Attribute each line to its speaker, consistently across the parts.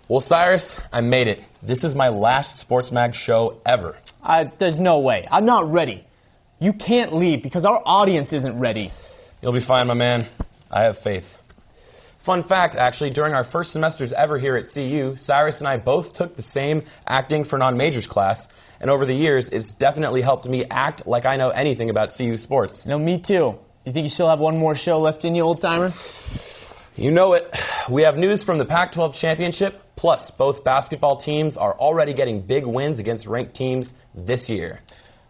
Speaker 1: Well, Cyrus, I made it. This is my last Sports Mag show ever.
Speaker 2: There's no way. I'm not ready. You can't leave because our audience isn't ready.
Speaker 1: You'll be fine, my man. I have faith. Fun fact, actually, during our first semesters ever here at CU, Cyrus and I both took the same acting for non-majors class, and over the years, it's definitely helped me act like I know anything about CU sports.
Speaker 2: Me too. You think you still have one more show left in you, old-timer?
Speaker 1: You know it. We have news from the Pac-12 championship, plus both basketball teams are already getting big wins against ranked teams this year.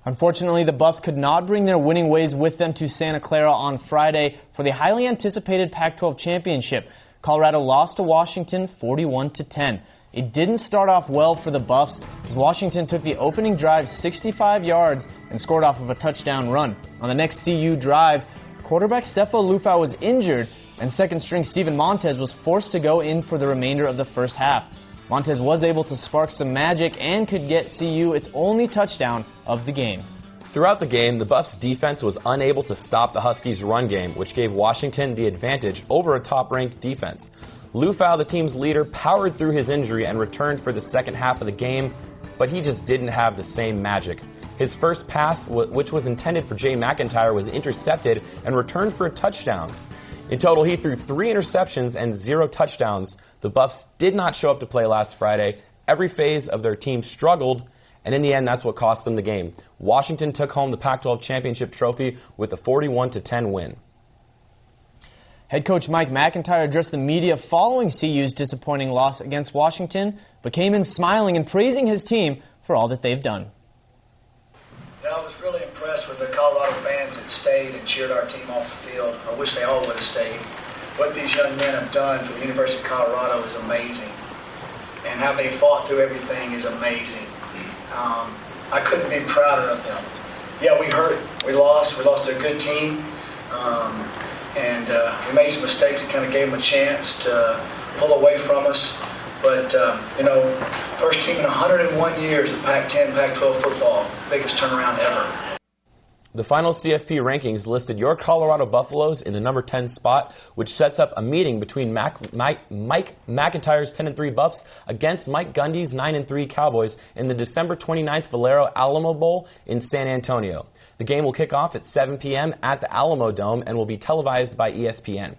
Speaker 2: Unfortunately, the Buffs could not bring their winning ways with them to Santa Clara on Friday for the highly anticipated Pac-12 championship. Colorado lost to Washington 41-10. It didn't start off well for the Buffs as Washington took the opening drive 65 yards and scored off of a touchdown run. On the next CU drive, quarterback Sefo Liufau was injured and second-string Steven Montez was forced to go in for the remainder of the first half. Montez was able to spark some magic and could get CU its only touchdown of the game.
Speaker 1: Throughout the game, the Buffs' defense was unable to stop the Huskies' run game, which gave Washington the advantage over a top-ranked defense. Liufau, the team's leader, powered through his injury and returned for the second half of the game, but he just didn't have the same magic. His first pass, which was intended for Jay McIntyre, was intercepted and returned for a touchdown. In total, he threw 3 interceptions and 0 touchdowns. The Buffs did not show up to play last Friday. Every phase of their team struggled, and in the end, that's what cost them the game. Washington took home the Pac-12 championship trophy with a 41-10 win.
Speaker 2: Head coach Mike McIntyre addressed the media following CU's disappointing loss against Washington, but came in smiling and praising his team for all that they've done.
Speaker 3: I was really impressed with the Colorado fans that stayed and cheered our team off the field. I wish they all would have stayed. What these young men have done for the University of Colorado is amazing. And how they fought through everything is amazing. I couldn't be prouder of them. Yeah, we hurt. We lost to a good team. And we made some mistakes that kind of gave them a chance to pull away from us. But, first team in 101 years of Pac-10, Pac-12 football. Biggest turnaround ever.
Speaker 1: The final CFP rankings listed your Colorado Buffaloes in the number 10 spot, which sets up a meeting between Mike McIntyre's 10-3 Buffs against Mike Gundy's 9-3 Cowboys in the December 29th Valero Alamo Bowl in San Antonio. The game will kick off at 7 p.m. at the Alamo Dome and will be televised by ESPN.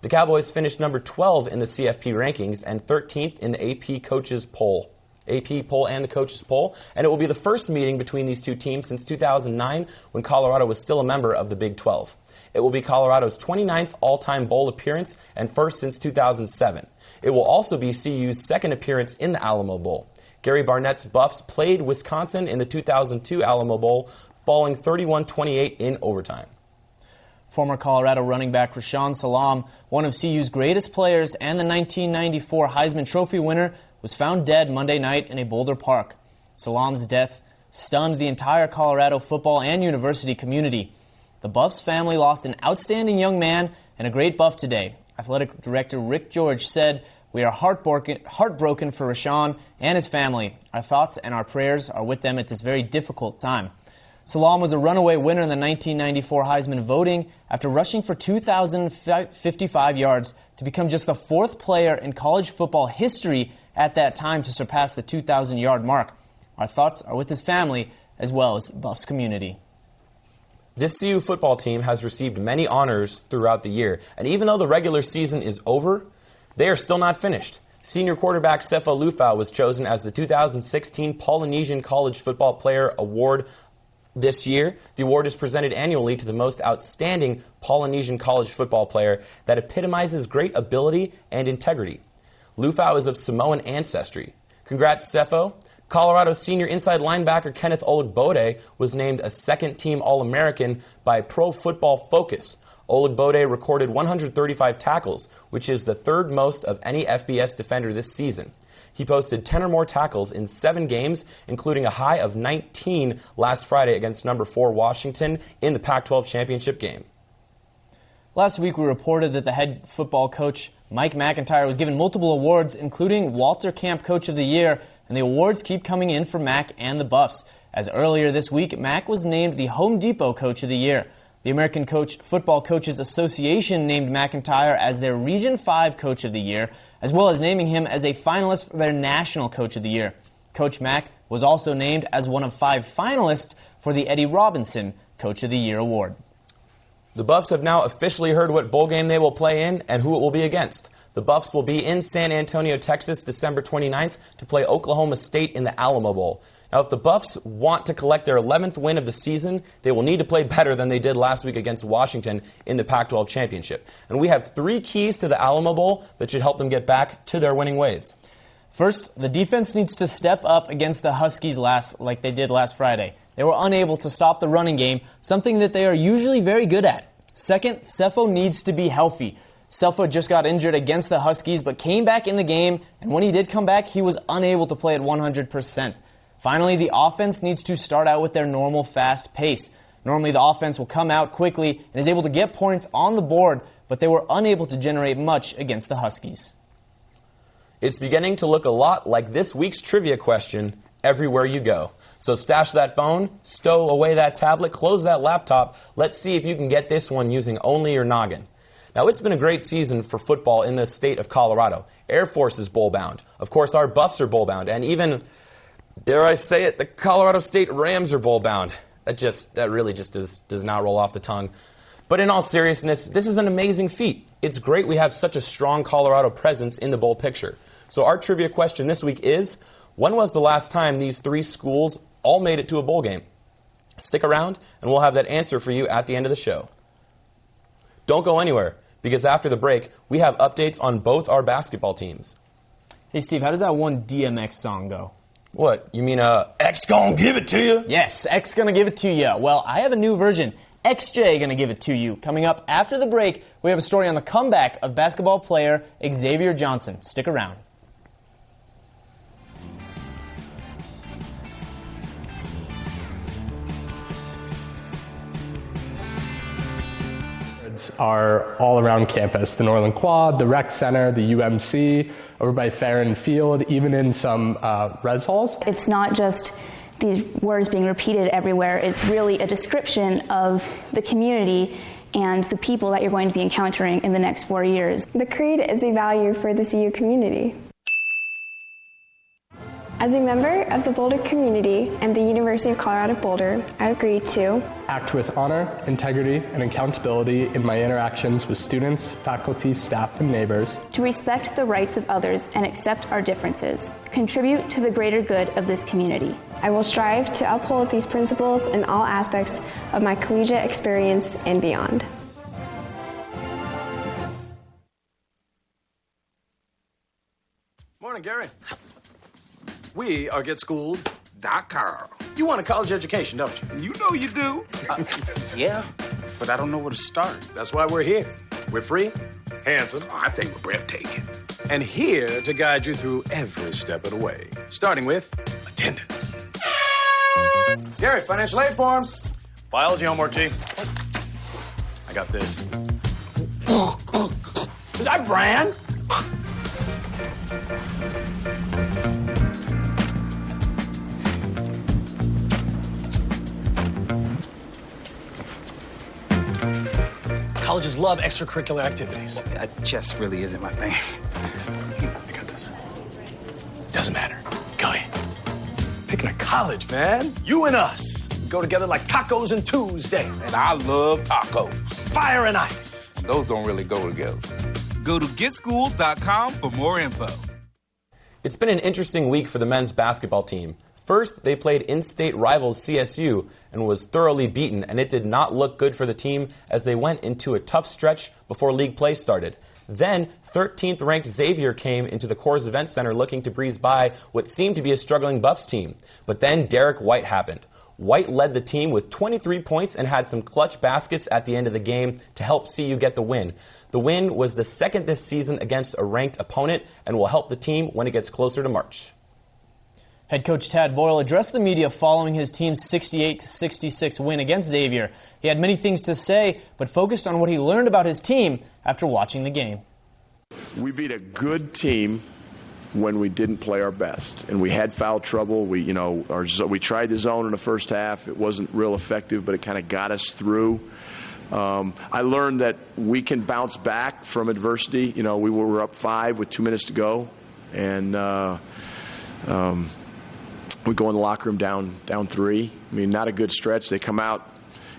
Speaker 1: The Cowboys finished number 12 in the CFP rankings and 13th in the AP Coaches Poll. AP poll and the Coaches Poll, and it will be the first meeting between these two teams since 2009 when Colorado was still a member of the Big 12. It will be Colorado's 29th all-time bowl appearance and first since 2007. It will also be CU's second appearance in the Alamo Bowl. Gary Barnett's Buffs played Wisconsin in the 2002 Alamo Bowl, falling 31-28 in overtime.
Speaker 2: Former Colorado running back Rashaan Salaam, one of CU's greatest players and the 1994 Heisman Trophy winner, was found dead Monday night in a Boulder park. Salaam's death stunned the entire Colorado football and university community. The Buffs family lost an outstanding young man and a great Buff today. Athletic Director Rick George said, "We are heartbroken for Rashaan and his family. Our thoughts and our prayers are with them at this very difficult time." Salaam was a runaway winner in the 1994 Heisman voting after rushing for 2,055 yards to become just the 4th player in college football history at that time to surpass the 2,000-yard mark. Our thoughts are with his family as well as the Buffs community.
Speaker 1: This CU football team has received many honors throughout the year, and even though the regular season is over, they are still not finished. Senior quarterback Sefo Liufau was chosen as the 2016 Polynesian College Football Player Award this year. The award is presented annually to the most outstanding Polynesian college football player that epitomizes great ability and integrity. Liufau is of Samoan ancestry. Congrats, Sefo. Colorado's senior inside linebacker Kenneth Olugbode was named a second-team All-American by Pro Football Focus. Olugbode recorded 135 tackles, which is the third most of any FBS defender this season. He posted 10 or more tackles in 7 games, including a high of 19 last Friday against number 4 Washington in the Pac-12 championship game.
Speaker 2: Last week, we reported that the head football coach, Mike McIntyre, was given multiple awards, including Walter Camp Coach of the Year, and the awards keep coming in for Mac and the Buffs, as earlier this week, Mac was named the Home Depot Coach of the Year. The American Football Coaches Association named McIntyre as their Region 5 Coach of the Year as well as naming him as a finalist for their National Coach of the Year. Coach Mack was also named as one of 5 finalists for the Eddie Robinson Coach of the Year award.
Speaker 1: The Buffs have now officially heard what bowl game they will play in and who it will be against. The Buffs will be in San Antonio, Texas, December 29th to play Oklahoma State in the Alamo Bowl. Now, if the Buffs want to collect their 11th win of the season, they will need to play better than they did last week against Washington in the Pac-12 championship. And we have 3 keys to the Alamo Bowl that should help them get back to their winning ways.
Speaker 2: First, the defense needs to step up against the Huskies like they did last Friday. They were unable to stop the running game, something that they are usually very good at. Second, Sefo needs to be healthy. Sefo just got injured against the Huskies, but came back in the game, and when he did come back, he was unable to play at 100%. Finally, the offense needs to start out with their normal fast pace. Normally, the offense will come out quickly and is able to get points on the board, but they were unable to generate much against the Huskies.
Speaker 1: It's beginning to look a lot like this week's trivia question, everywhere you go. So stash that phone, stow away that tablet, close that laptop. Let's see if you can get this one using only your noggin. Now, it's been a great season for football in the state of Colorado. Air Force is bowl-bound. Of course, our Buffs are bowl-bound. And even, dare I say it, the Colorado State Rams are bowl-bound. That really just does not roll off the tongue. But in all seriousness, this is an amazing feat. It's great we have such a strong Colorado presence in the bowl picture. So our trivia question this week is, when was the last time these 3 schools all made it to a bowl game? Stick around, and we'll have that answer for you at the end of the show. Don't go anywhere, because after the break, we have updates on both our basketball teams.
Speaker 2: Hey, Steve, how does that one DMX song go?
Speaker 1: What, you mean X gon' give it to you?
Speaker 2: Yes, X gonna give it to you. Well, I have a new version. XJ gonna give it to you. Coming up after the break, we have a story on the comeback of basketball player Xavier Johnson. Stick around.
Speaker 4: Are all around campus, the Norland Quad, the Rec Center, the UMC, over by Farron Field, even in some res halls.
Speaker 5: It's not just these words being repeated everywhere, it's really a description of the community and the people that you're going to be encountering in the next 4 years.
Speaker 6: The creed is a value for the CU community. As a member of the Boulder community and the University of Colorado Boulder, I agree to
Speaker 4: act with honor, integrity, and accountability in my interactions with students, faculty, staff, and neighbors.
Speaker 5: To respect the rights of others and accept our differences. Contribute to the greater good of this community.
Speaker 6: I will strive to uphold these principles in all aspects of my collegiate experience and beyond.
Speaker 7: Morning, Gary. We are GetSchooled.com. You want a college education, don't you?
Speaker 8: You know you do. Yeah, but I don't know where to start.
Speaker 7: That's why we're here. We're free, handsome,
Speaker 8: I think we're breathtaking.
Speaker 7: and here to guide you through every step of the way, starting with attendance. Gary, financial aid forms. Biology homework, G. I got this. Is that Bran? Colleges love extracurricular activities.
Speaker 8: Chess really isn't my thing.
Speaker 7: I got this. Doesn't matter. Go ahead. Picking a college, man. You and us. We go together like tacos and Tuesday.
Speaker 8: And I love tacos.
Speaker 7: Fire and ice.
Speaker 8: Those don't really go together. Go to GetSchooled.com for more info.
Speaker 1: It's been an interesting week for the men's basketball team. First, they played in-state rivals CSU and was thoroughly beaten, and it did not look good for the team as they went into a tough stretch before league play started. Then, 13th-ranked Xavier came into the Coors Event Center looking to breeze by what seemed to be a struggling Buffs team. But then Derek White happened. White led the team with 23 points and had some clutch baskets at the end of the game to help CU get the win. The win was the second this season against a ranked opponent and will help the team when it gets closer to March.
Speaker 2: Head coach Tad Boyle addressed the media following his team's 68-66 win against Xavier. He had many things to say, but focused on what he learned about his team after watching the game.
Speaker 9: We beat a good team when we didn't play our best, and we had foul trouble. We tried the zone in the first half. It wasn't real effective, but it kind of got us through. I learned that we can bounce back from adversity. You know, we were up 5 with 2 minutes to go, and we go in the locker room down 3. I mean, not a good stretch. They come out,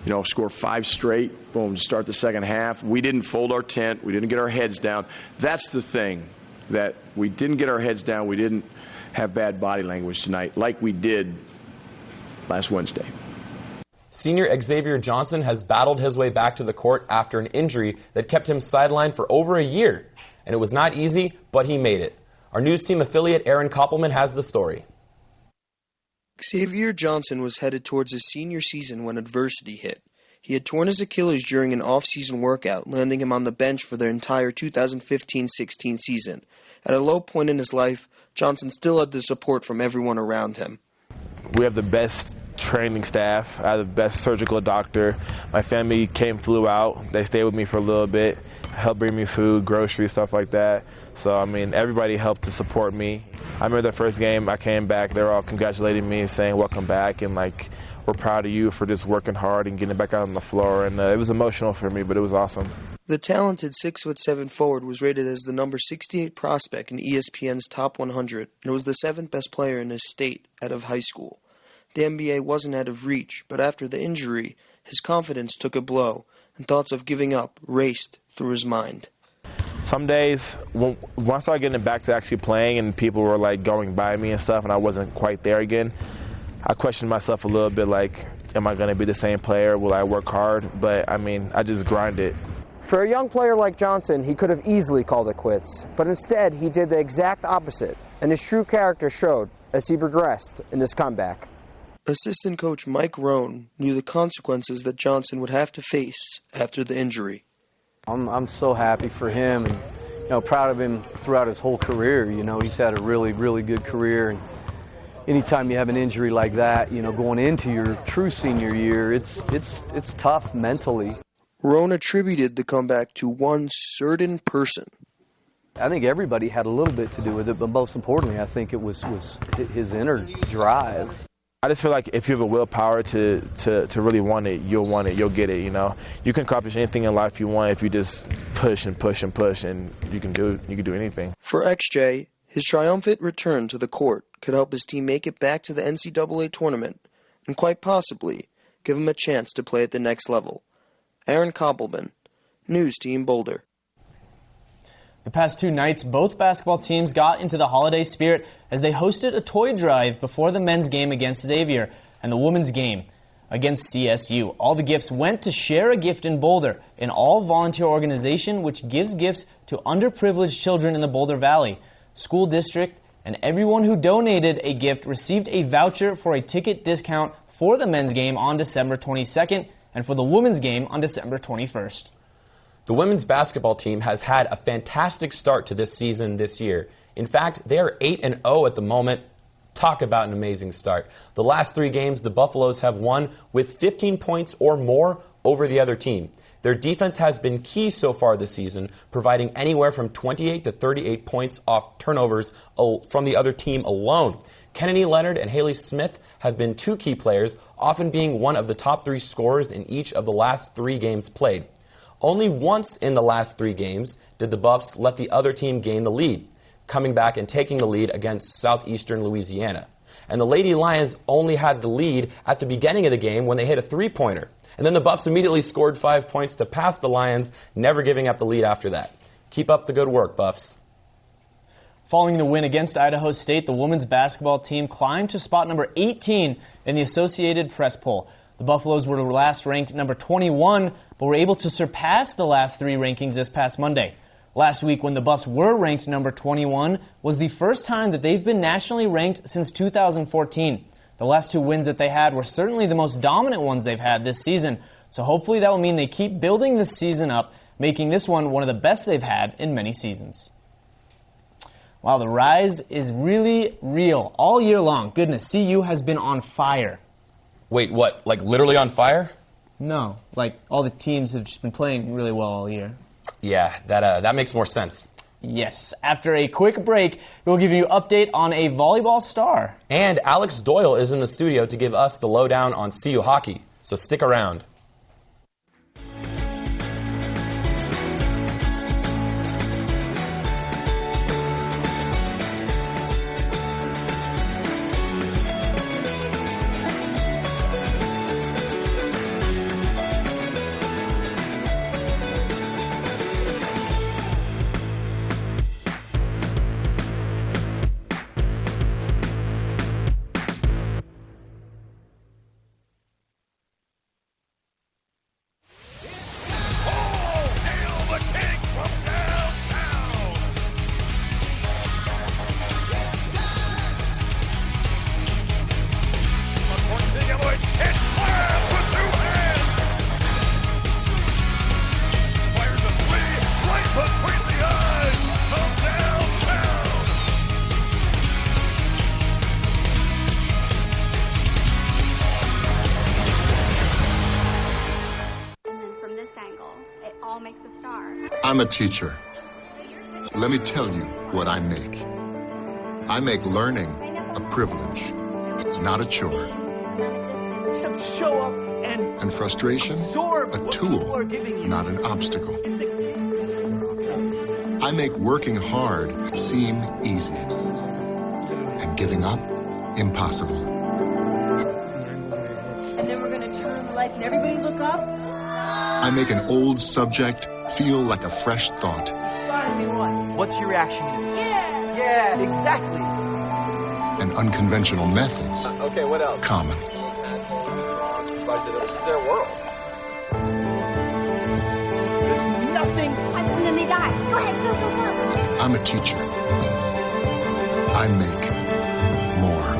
Speaker 9: you know, score 5 straight, boom, start the second half. We didn't fold our tent. We didn't get our heads down. That's the thing, that we didn't get our heads down. We didn't have bad body language tonight like we did last Wednesday.
Speaker 1: Senior Xavier Johnson has battled his way back to the court after an injury that kept him sidelined for over a year. And it was not easy, but he made it. Our news team affiliate Aaron Koppelman has the story.
Speaker 10: Xavier Johnson was headed towards his senior season when adversity hit. He had torn his Achilles during an off-season workout, landing him on the bench for the entire 2015-16 season. At a low point in his life, Johnson still had the support from everyone around him.
Speaker 11: We have the best training staff. I have the best surgical doctor. My family flew out. They stayed with me for a little bit, helped bring me food, groceries, stuff like that. So, I mean, everybody helped to support me. I remember the first game I came back, they were all congratulating me, saying welcome back, and like, we're proud of you for just working hard and getting back out on the floor. And it was emotional for me, but it was awesome.
Speaker 10: The talented 6'7" forward was rated as the number 68 prospect in ESPN's Top 100 and was the 7th best player in his state out of high school. The NBA wasn't out of reach, but after the injury, his confidence took a blow and thoughts of giving up raced through his mind.
Speaker 11: Some days, when I started getting back to actually playing and people were like going by me and stuff and I wasn't quite there again, I questioned myself a little bit, like, am I going to be the same player? Will I work hard? But, I mean, I just grinded.
Speaker 12: For a young player like Johnson, he could have easily called it quits, but instead he did the exact opposite, and his true character showed as he progressed in his comeback.
Speaker 10: Assistant coach Mike Rohn knew the consequences that Johnson would have to face after the injury.
Speaker 13: I'm so happy for him and proud of him throughout his whole career. He's had a really, really good career. And anytime you have an injury like that, going into your true senior year, it's tough mentally.
Speaker 10: Rohn attributed the comeback to one certain person.
Speaker 13: I think everybody had a little bit to do with it, but most importantly, I think it was his inner drive.
Speaker 11: I just feel like if you have a willpower to really want it, you'll get it, You can accomplish anything in life you want if you just push and push and push, and you can do anything.
Speaker 10: For XJ, his triumphant return to the court could help his team make it back to the NCAA tournament and quite possibly give him a chance to play at the next level. Aaron Koppelman, News Team Boulder.
Speaker 2: The past 2 nights, both basketball teams got into the holiday spirit as they hosted a toy drive before the men's game against Xavier and the women's game against CSU. All the gifts went to Share a Gift in Boulder, an all-volunteer organization which gives gifts to underprivileged children in the Boulder Valley. School district and everyone who donated a gift received a voucher for a ticket discount for the men's game on December 22nd and for the women's game on December 21st.
Speaker 1: The women's basketball team has had a fantastic start to this season this year. In fact, they are 8-0 at the moment. Talk about an amazing start. The last 3 games, the Buffaloes have won with 15 points or more over the other team. Their defense has been key so far this season, providing anywhere from 28 to 38 points off turnovers from the other team alone. Kennedy Leonard and Haley Smith have been 2 key players, often being one of the top 3 scorers in each of the last 3 games played. Only once in the last 3 games did the Buffs let the other team gain the lead, coming back and taking the lead against Southeastern Louisiana. And the Lady Lions only had the lead at the beginning of the game when they hit a 3-pointer. And then the Buffs immediately scored 5 points to pass the Lions, never giving up the lead after that. Keep up the good work, Buffs.
Speaker 2: Following the win against Idaho State, the women's basketball team climbed to spot number 18 in the Associated Press poll. The Buffaloes were last ranked number 21, but were able to surpass the last 3 rankings this past Monday. Last week, when the Buffs were ranked number 21, was the first time that they've been nationally ranked since 2014. The last 2 wins that they had were certainly the most dominant ones they've had this season, so hopefully that will mean they keep building this season up, making this one of the best they've had in many seasons. Wow, the rise is really real all year long. Goodness, CU has been on fire.
Speaker 1: Wait, what? Like literally on fire?
Speaker 2: No, like all the teams have just been playing really well all year.
Speaker 1: Yeah, that makes more sense.
Speaker 2: Yes. After a quick break, we'll give you an update on a volleyball star.
Speaker 1: And Alex Doyle is in the studio to give us the lowdown on CU hockey. So stick around.
Speaker 14: I'm a teacher. Let me tell you what I make. I make learning a privilege, not a chore.
Speaker 15: Show up
Speaker 14: And frustration, a tool, not an obstacle. I make working hard seem easy and giving up impossible.
Speaker 16: And then we're going to turn on the lights and everybody look up.
Speaker 14: I make an old subject feel like a fresh thought.
Speaker 15: Finally won. What's your reaction? Yeah. Yeah, exactly.
Speaker 14: And unconventional methods
Speaker 17: Okay, what else?
Speaker 14: common.
Speaker 17: This is their world.
Speaker 15: Nothing.
Speaker 16: And then they die. Go ahead, go, go, go.
Speaker 14: I'm a teacher. I make more.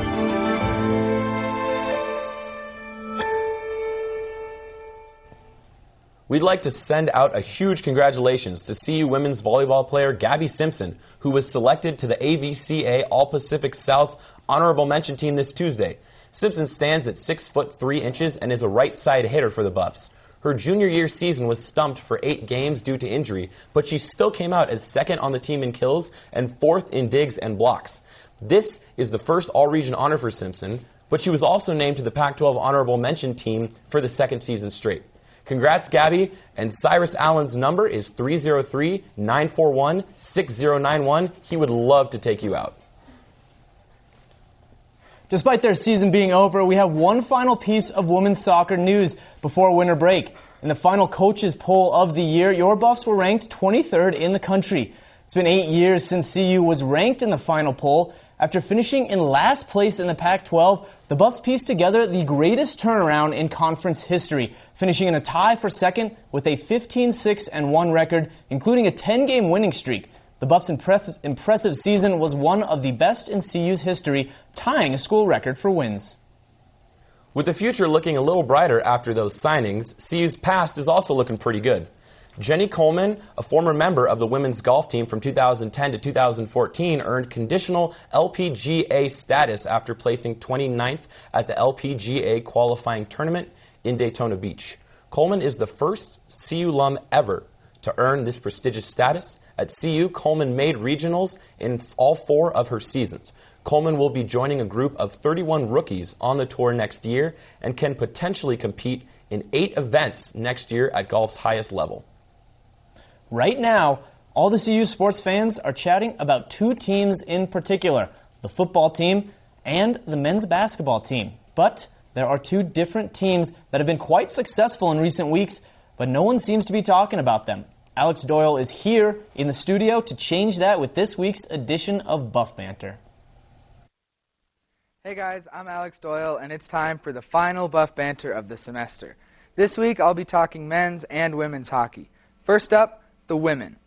Speaker 1: We'd like to send out a huge congratulations to CU women's volleyball player Gabby Simpson, who was selected to the AVCA All-Pacific South Honorable Mention team this Tuesday. Simpson stands at 6'3" and is a right-side hitter for the Buffs. Her junior year season was stumped for 8 games due to injury, but she still came out as second on the team in kills and 4th in digs and blocks. This is the first all-region honor for Simpson, but she was also named to the Pac-12 Honorable Mention team for the second season straight. Congrats, Gabby, and Cyrus Allen's number is 303-941-6091. He would love to take you out.
Speaker 2: Despite their season being over, we have one final piece of women's soccer news before winter break. In the final coaches poll of the year, your Buffs were ranked 23rd in the country. It's been 8 years since CU was ranked in the final poll. After finishing in last place in the Pac-12, the Buffs pieced together the greatest turnaround in conference history, finishing in a tie for second with a 15-6-1 record, including a 10-game winning streak. The Buffs' impressive season was one of the best in CU's history, tying a school record for wins.
Speaker 1: With the future looking a little brighter after those signings, CU's past is also looking pretty good. Jenny Coleman, a former member of the women's golf team from 2010 to 2014, earned conditional LPGA status after placing 29th at the LPGA qualifying tournament in Daytona Beach. Coleman is the first CU alum ever to earn this prestigious status. At CU, Coleman made regionals in all 4 of her seasons. Coleman will be joining a group of 31 rookies on the tour next year and can potentially compete in 8 events next year at golf's highest level.
Speaker 2: Right now, all the CU sports fans are chatting about 2 teams in particular, the football team and the men's basketball team. But there are 2 different teams that have been quite successful in recent weeks, but no one seems to be talking about them. Alex Doyle is here in the studio to change that with this week's edition of Buff Banter.
Speaker 18: Hey guys, I'm Alex Doyle, and it's time for the final Buff Banter of the semester. This week I'll be talking men's and women's hockey. First up, the women.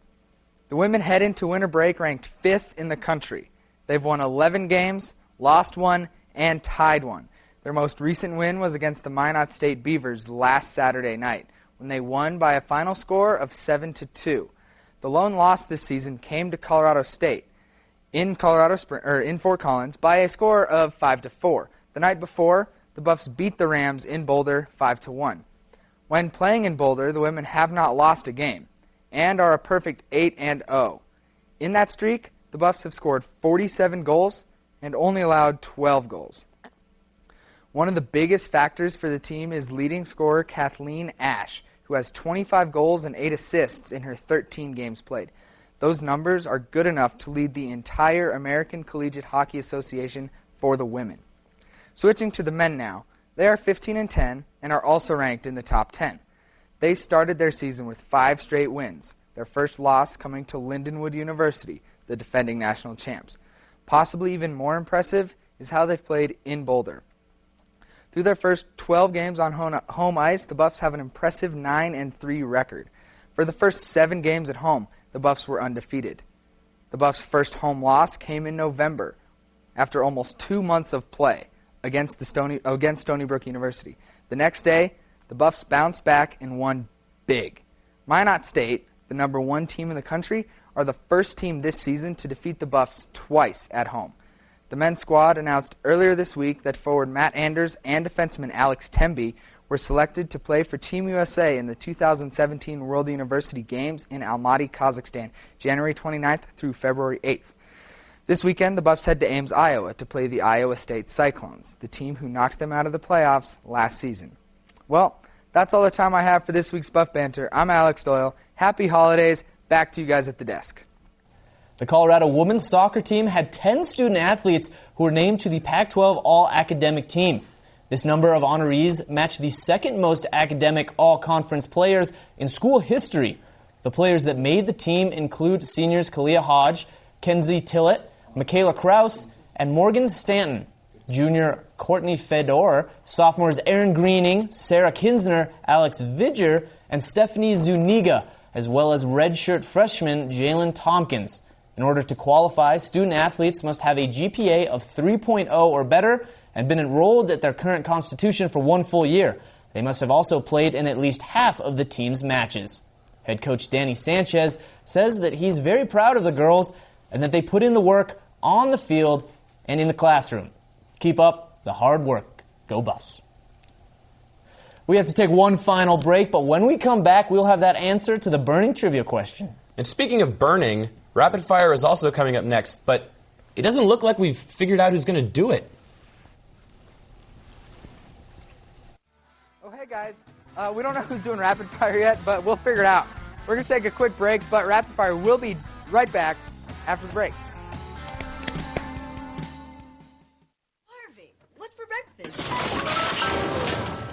Speaker 18: The women head into winter break ranked 5th in the country. They've won 11 games, lost 1, and tied 1. Their most recent win was against the Minot State Beavers last Saturday night, when they won by a final score of 7-2. The lone loss this season came to Colorado State in Fort Collins by a score of 5-4. The night before, the Buffs beat the Rams in Boulder 5-1. When playing in Boulder, the women have not lost a game and are a perfect 8-0. In that streak, the Buffs have scored 47 goals and only allowed 12 goals. One of the biggest factors for the team is leading scorer Kathleen Ash, who has 25 goals and 8 assists in her 13 games played. Those numbers are good enough to lead the entire American Collegiate Hockey Association for the women. Switching to the men now, they are 15-10 and are also ranked in the top 10. They started their season with 5 straight wins, their first loss coming to Lindenwood University, the defending national champs. Possibly even more impressive is how they've played in Boulder. Through their first 12 games on home ice, the Buffs have an impressive 9-3 record. For the first 7 games at home, the Buffs were undefeated. The Buffs' first home loss came in November, after almost 2 months of play against Stony Brook University. The next day, the Buffs bounced back and won big. Minot State, the number 1 team in the country, are the first team this season to defeat the Buffs twice at home. The men's squad announced earlier this week that forward Matt Anders and defenseman Alex Temby were selected to play for Team USA in the 2017 World University Games in Almaty, Kazakhstan, January 29th through February 8th. This weekend, the Buffs head to Ames, Iowa to play the Iowa State Cyclones, the team who knocked them out of the playoffs last season. Well, that's all the time I have for this week's Buff Banter. I'm Alex Doyle. Happy holidays. Back to you guys at the desk.
Speaker 2: The Colorado women's soccer team had 10 student athletes who were named to the Pac-12 All-Academic Team. This number of honorees matched the second most academic all-conference players in school history. The players that made the team include seniors Kalia Hodge, Kenzie Tillett, Michaela Kraus, and Morgan Stanton. Junior Courtney Fedor, sophomores Aaron Greening, Sarah Kinsner, Alex Vidger, and Stephanie Zuniga, as well as redshirt freshman Jalen Tompkins. In order to qualify, student athletes must have a GPA of 3.0 or better and been enrolled at their current constitution for 1 full year. They must have also played in at least half of the team's matches. Head coach Danny Sanchez says that he's very proud of the girls and that they put in the work on the field and in the classroom. Keep up the hard work. Go Buffs. We have to take one final break, but when we come back, we'll have that answer to the burning trivia question.
Speaker 1: And speaking of burning, Rapid Fire is also coming up next, but it doesn't look like we've figured out who's going to do it.
Speaker 18: Oh, hey guys. We don't know who's doing Rapid Fire yet, but we'll figure it out. We're going to take a quick break, but Rapid Fire will be right back after the break.
Speaker 16: Harvey, what's for breakfast?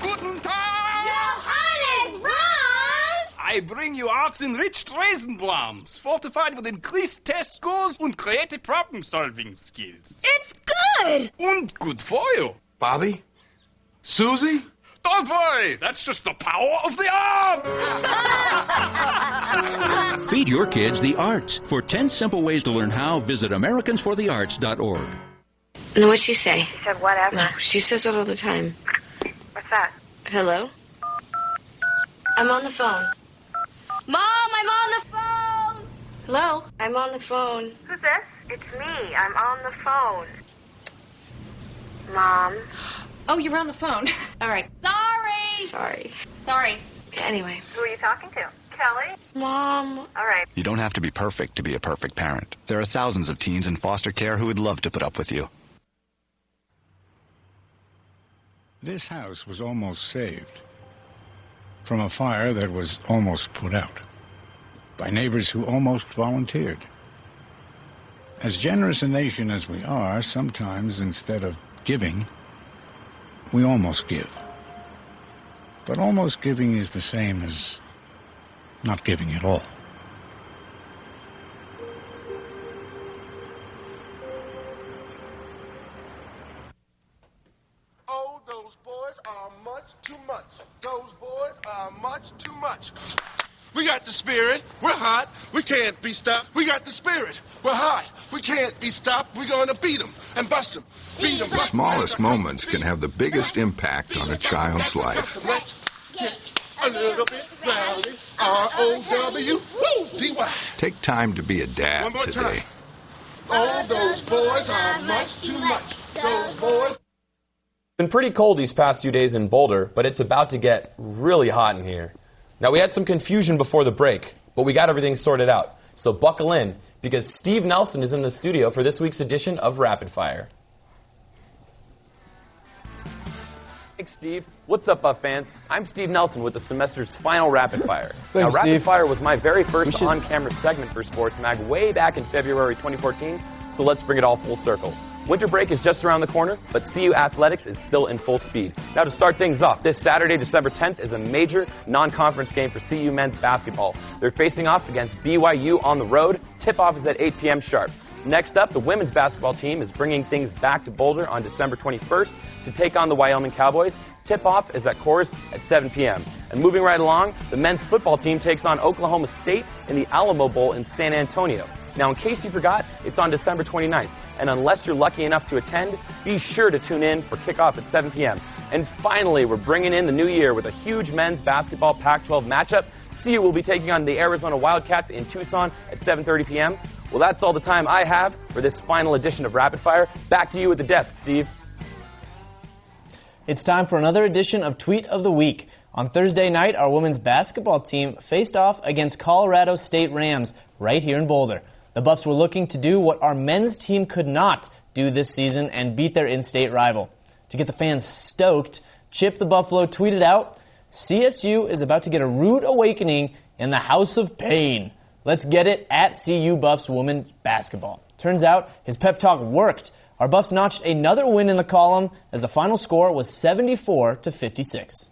Speaker 17: Guten Tag!
Speaker 16: Johannes, Franz!
Speaker 17: I bring you arts-enriched Raisinblams, fortified with increased test scores and creative problem-solving skills.
Speaker 16: It's good!
Speaker 17: And good for you.
Speaker 19: Bobby? Susie?
Speaker 17: Don't worry, that's just the power of the arts!
Speaker 20: Feed your kids the arts. For 10 simple ways to learn how, visit AmericansForTheArts.org.
Speaker 21: No, what'd she say?
Speaker 22: She said whatever.
Speaker 21: No, she says that all the time.
Speaker 22: What's that?
Speaker 21: Hello? I'm on the phone.
Speaker 16: Mom, I'm on the phone!
Speaker 21: Hello? I'm on the phone.
Speaker 22: Who's this? It's me. I'm on the phone. Mom.
Speaker 21: Oh, you're on the phone. All right.
Speaker 16: Sorry!
Speaker 21: Sorry. Anyway.
Speaker 22: Who are you talking to? Kelly?
Speaker 21: Mom.
Speaker 22: All right.
Speaker 23: You don't have to be perfect to be a perfect parent. There are thousands of teens in foster care who would love to put up with you.
Speaker 24: This house was almost saved from a fire that was almost put out by neighbors who almost volunteered. As generous a nation as we are, sometimes instead of giving, we almost give. But almost giving is the same as not giving at all.
Speaker 25: Oh, those boys are much too much. Those boys are much too much. We got the spirit. We're hot. We can't be stopped. We got the spirit. We're hot. We can't be stopped. We're going to beat them and bust them. Beat them.
Speaker 14: The smallest moments can have the biggest impact on a child's life.
Speaker 25: Let's get a little bit rowdy. R-O-W-D-Y.
Speaker 14: Take time to be a dad
Speaker 25: One more
Speaker 14: today.
Speaker 25: time. Oh, those boys are much too much. Those boys.
Speaker 1: It's been pretty cold these past few days in Boulder, but it's about to get really hot in here. Now, we had some confusion before the break, but we got everything sorted out. So buckle in, because Steve Nelson is in the studio for this week's edition of Rapid Fire. Thanks, Steve. What's up, Buff fans? I'm Steve Nelson with the semester's final Rapid Fire.
Speaker 2: Thanks,
Speaker 1: now, Rapid
Speaker 2: Steve.
Speaker 1: Fire was my very first on-camera segment for Sports Mag way back in February 2014, so let's bring it all full circle. Winter break is just around the corner, but CU Athletics is still in full speed. Now to start things off, this Saturday, December 10th, is a major non-conference game for CU men's basketball. They're facing off against BYU on the road. Tip-off is at 8 p.m. sharp. Next up, the women's basketball team is bringing things back to Boulder on December 21st to take on the Wyoming Cowboys. Tip-off is at Coors at 7 p.m. And moving right along, the men's football team takes on Oklahoma State in the Alamo Bowl in San Antonio. Now, in case you forgot, it's on December 29th. And unless you're lucky enough to attend, be sure to tune in for kickoff at 7 p.m. And finally, we're bringing in the new year with a huge men's basketball Pac-12 matchup. CU will be taking on the Arizona Wildcats in Tucson at 7:30 p.m. Well, that's all the time I have for this final edition of Rapid Fire. Back to you at the desk, Steve.
Speaker 2: It's time for another edition of Tweet of the Week. On Thursday night, our women's basketball team faced off against Colorado State Rams right here in Boulder. The Buffs were looking to do what our men's team could not do this season and beat their in-state rival. To get the fans stoked, Chip the Buffalo tweeted out, "CSU is about to get a rude awakening in the House of Pain. Let's get it at CU Buffs women's basketball." Turns out his pep talk worked. Our Buffs notched another win in the column as the final score was 74-56.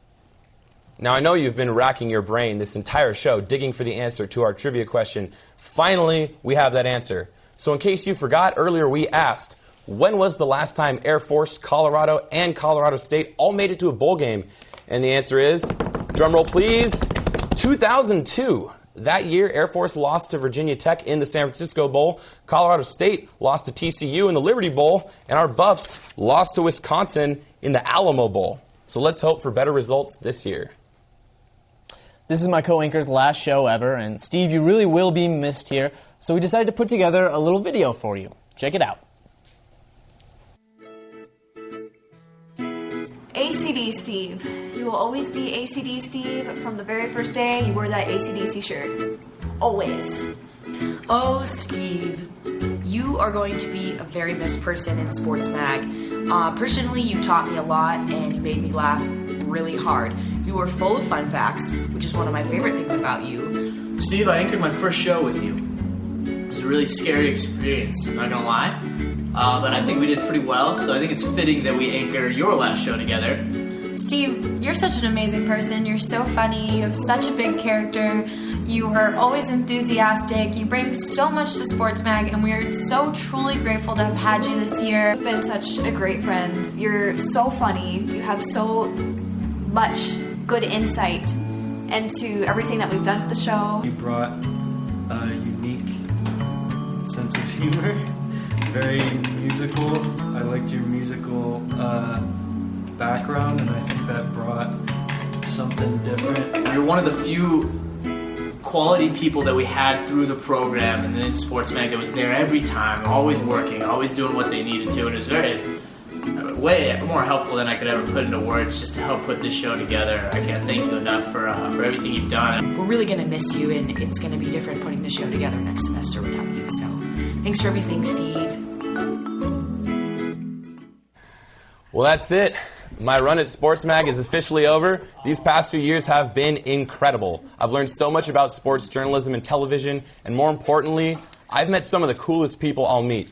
Speaker 1: Now, I know you've been racking your brain this entire show digging for the answer to our trivia question. Finally, we have that answer. So in case you forgot, earlier we asked, when was the last time Air Force, Colorado, and Colorado State all made it to a bowl game? And the answer is, drumroll please, 2002. That year, Air Force lost to Virginia Tech in the San Francisco Bowl, Colorado State lost to TCU in the Liberty Bowl, and our Buffs lost to Wisconsin in the Alamo Bowl. So let's hope for better results this year.
Speaker 2: This is my co-anchor's last show ever, and Steve, you really will be missed here, so we decided to put together a little video for you. Check it out.
Speaker 3: ACD Steve. You will always be ACD Steve. From the very first day, you wore that ACDC shirt. Always.
Speaker 4: Oh, Steve, you are going to be a very missed person in Sports Mag. Personally, you taught me a lot and you made me laugh really hard. You were full of fun facts, which is one of my favorite things about you.
Speaker 5: Steve, I anchored my first show with you. It was a really scary experience, I'm not gonna lie. But I think we did pretty well, so I think it's fitting that we anchor your last show together.
Speaker 3: Steve, you're such an amazing person. You're so funny. You have such a big character. You are always enthusiastic. You bring so much to Sports Mag, and we are so truly grateful to have had you this year. You've been such a great friend. You're so funny. You have so much good insight into everything that we've done at the show.
Speaker 6: You brought a unique sense of humor. Very musical. I liked your musical background, and I think that brought something different. You're one of the few quality people that we had through the program and then Sports Mag that was there every time, always working, always doing what they needed to, and it's way more helpful than I could ever put into words just to help put this show together. I can't thank you enough for everything you've done.
Speaker 4: We're really going to miss you, and it's going to be different putting the show together next semester without you, so thanks for everything, Steve.
Speaker 1: Well, that's it. My run at Sports Mag is officially over. These past few years have been incredible. I've learned so much about sports journalism and television, and more importantly, I've met some of the coolest people I'll meet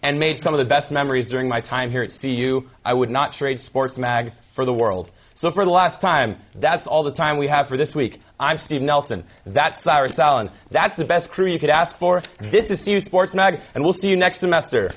Speaker 1: and made some of the best memories during my time here at CU. I would not trade Sports Mag for the world. So for the last time, that's all the time we have for this week. I'm Steve Nelson. That's Cyrus Allen. That's the best crew you could ask for. This is CU Sports Mag, and we'll see you next semester.